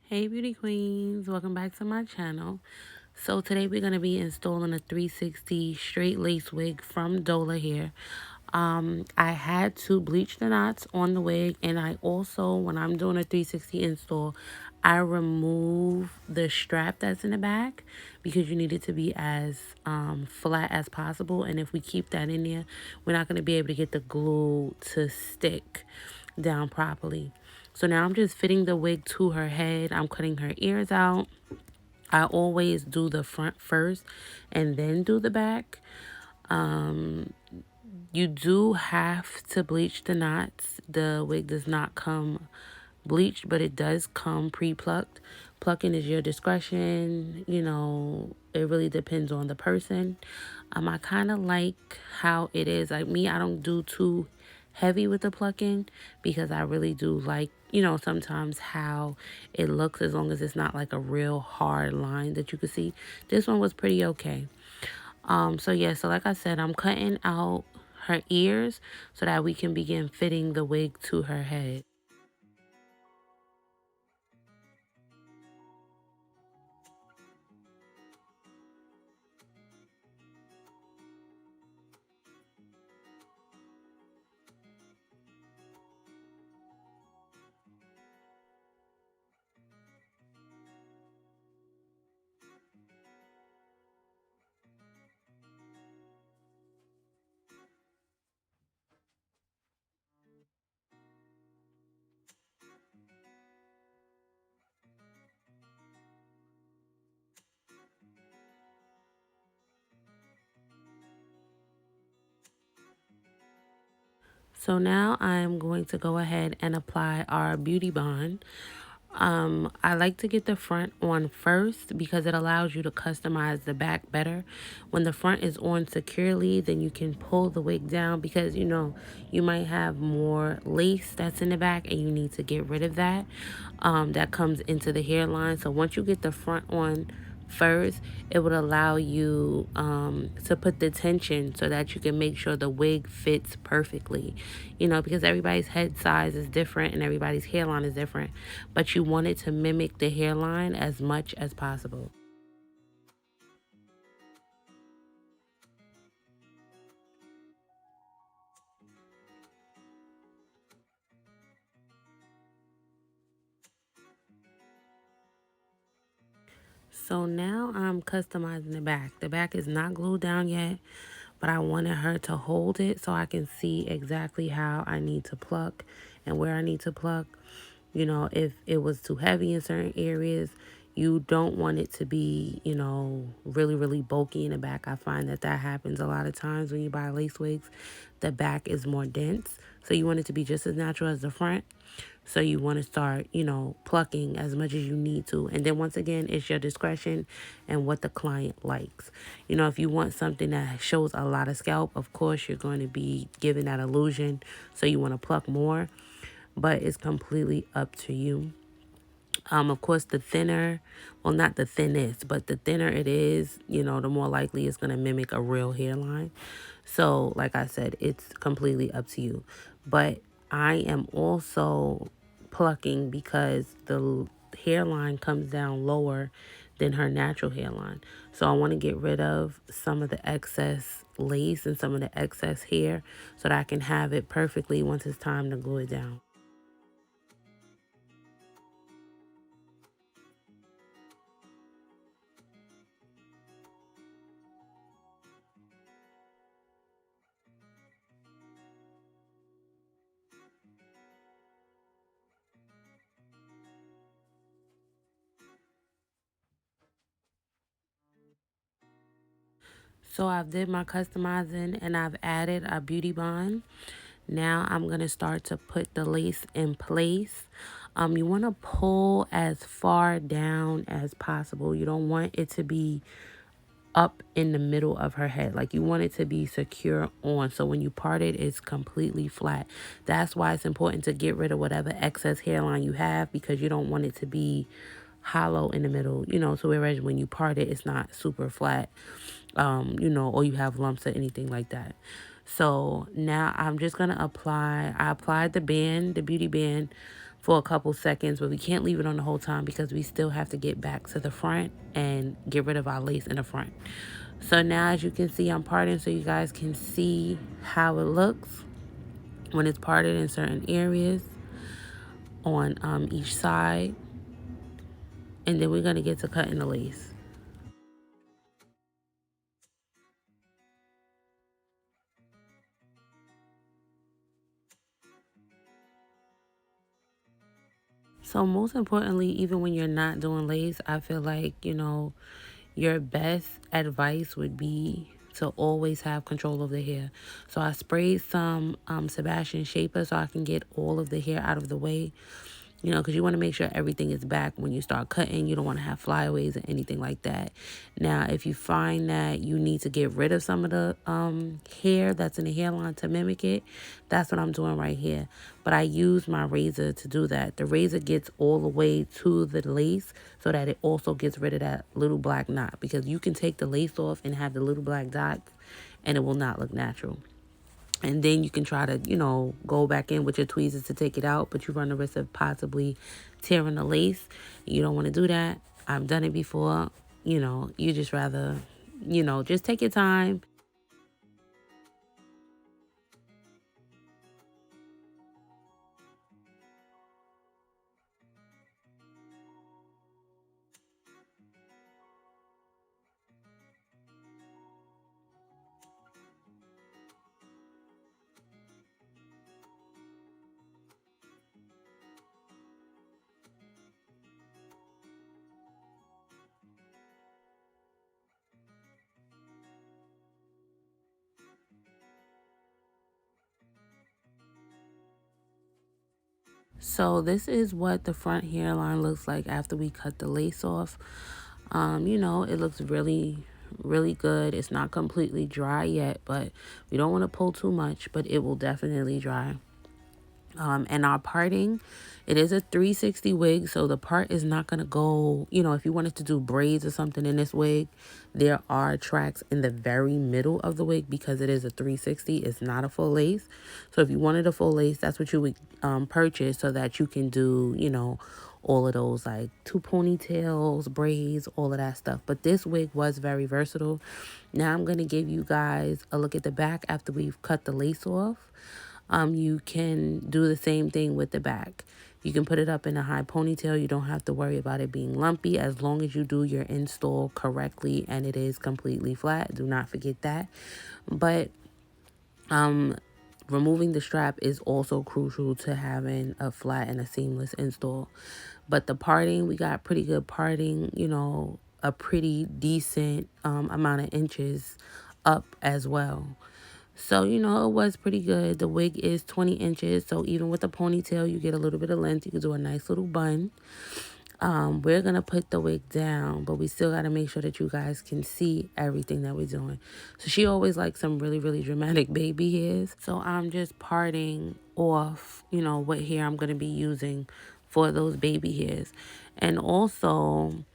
Hey beauty queens, welcome back to my channel. So today we're going to be installing a 360 straight lace wig from DOLA here. I had to bleach the knots on the wig, and I also, when I'm doing a 360 install, I remove the strap that's in the back because you need it to be as flat as possible. And if we keep that in there, we're not going to be able to get the glue to stick down properly. So now I'm just fitting the wig to her head. I'm cutting her ears out. I always do the front first and then do the back. You do have to bleach the knots. The wig does not come bleached, but it does come pre-plucked. Plucking is your discretion. It really depends on the person. I kind of like how it is. Like me, I don't do too heavy with the plucking because I really do like, sometimes how it looks, as long as it's not like a real hard line that you can see. This one was pretty okay. So yeah, so like I said, I'm cutting out her ears so that we can begin fitting the wig to her head. So now I'm going to go ahead and apply our beauty bond. I like to get the front on first because it allows you to customize the back better. When the front is on securely, then you can pull the wig down because you might have more lace that's in the back and you need to get rid of that. That comes into the hairline. So once you get the front on first, it would allow you to put the tension so that you can make sure the wig fits perfectly, because everybody's head size is different and everybody's hairline is different, but you want it to mimic the hairline as much as possible. So now I'm customizing the back. The back is not glued down yet, but I wanted her to hold it so I can see exactly how I need to pluck and where I need to pluck. If it was too heavy in certain areas, you don't want it to be, really, really bulky in the back. I find that happens a lot of times when you buy lace wigs. The back is more dense, so you want it to be just as natural as the front. So you want to start, plucking as much as you need to. And then once again, it's your discretion and what the client likes. If you want something that shows a lot of scalp, of course, you're going to be giving that illusion. So you want to pluck more, but it's completely up to you. Of course, the thinner, well, not the thinnest, but the thinner it is, the more likely it's going to mimic a real hairline. So, like I said, it's completely up to you. But I am also plucking because the hairline comes down lower than her natural hairline. So I want to get rid of some of the excess lace and some of the excess hair so that I can have it perfectly once it's time to glue it down. So I've did my customizing and I've added a beauty bond. Now I'm going to start to put the lace in place. You want to pull as far down as possible. You don't want it to be up in the middle of her head. Like you want it to be secure on. So when you part it, it's completely flat. That's why it's important to get rid of whatever excess hairline you have because you don't want it to be hollow in the middle, so whereas when you part it, it's not super flat, or you have lumps or anything like that. So now I'm just going to I applied the band, the beauty band, for a couple seconds, but we can't leave it on the whole time because we still have to get back to the front and get rid of our lace in the front. So now, as you can see, I'm parting so you guys can see how it looks when it's parted in certain areas on each side. And then we're going to get to cutting the lace. So most importantly, even when you're not doing lace, I feel like, your best advice would be to always have control of the hair. So I sprayed some Sebastian Shaper so I can get all of the hair out of the way. Because you want to make sure everything is back when you start cutting. You don't want to have flyaways or anything like that. Now, if you find that you need to get rid of some of the hair that's in the hairline to mimic it, that's what I'm doing right here. But I use my razor to do that. The razor gets all the way to the lace so that it also gets rid of that little black knot. Because you can take the lace off and have the little black dots and it will not look natural. And then you can try to, go back in with your tweezers to take it out, but you run the risk of possibly tearing the lace. You don't want to do that. I've done it before. You just rather, just take your time. So this is what the front hairline looks like after we cut the lace off. It looks really, really good. It's not completely dry yet, but we don't want to pull too much, but it will definitely dry. And our parting, it is a 360 wig, so the part is not going to go, if you wanted to do braids or something in this wig, there are tracks in the very middle of the wig because it is a 360. It's not a full lace. So if you wanted a full lace, that's what you would purchase so that you can do, all of those like two ponytails, braids, all of that stuff. But this wig was very versatile. Now I'm going to give you guys a look at the back after we've cut the lace off. You can do the same thing with the back. You can put it up in a high ponytail. You don't have to worry about it being lumpy as long as you do your install correctly and it is completely flat. Do not forget that. But removing the strap is also crucial to having a flat and a seamless install. But the parting, we got pretty good parting, a pretty decent amount of inches up as well. So, it was pretty good. The wig is 20 inches. So even with a ponytail, you get a little bit of length. You can do a nice little bun. We're going to put the wig down, but we still got to make sure that you guys can see everything that we're doing. So she always likes some really, really dramatic baby hairs. So I'm just parting off, what hair I'm going to be using for those baby hairs. And also,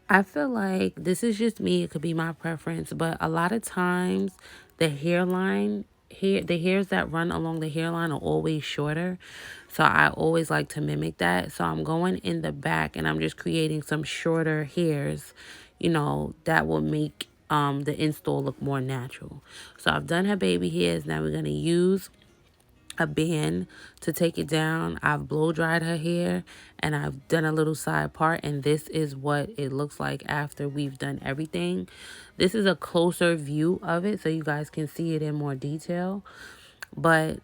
I feel like this is just me. It could be my preference, but a lot of times the the hairs that run along the hairline are always shorter. So I always like to mimic that. So I'm going in the back and I'm just creating some shorter hairs, that will make the install look more natural. So I've done her baby hairs. Now we're going to use a band to take it down. I've blow dried her hair and I've done a little side part, and this is what it looks like after we've done everything. This is a closer view of it so you guys can see it in more detail, but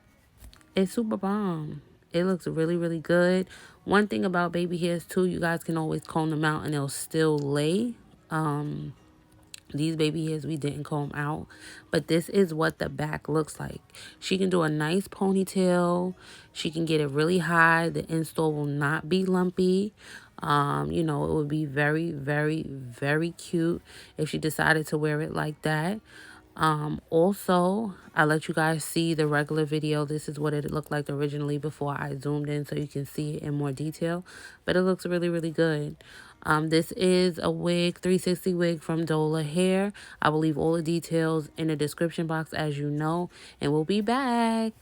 it's super bomb. It looks really, really good. One thing about baby hairs too, you guys can always comb them out and they'll still lay. These baby hairs we didn't comb out, but this is what the back looks like. She can do a nice ponytail. She can get it really high. The install will not be lumpy. It would be very, very, very cute if she decided to wear it like that. Also, I let you guys see the regular video. This is what it looked like originally before I zoomed in so you can see it in more detail. But it looks really, really good. This is a wig, 360 wig from DOLA Hair. I will leave all the details in the description box as you know. And we'll be back.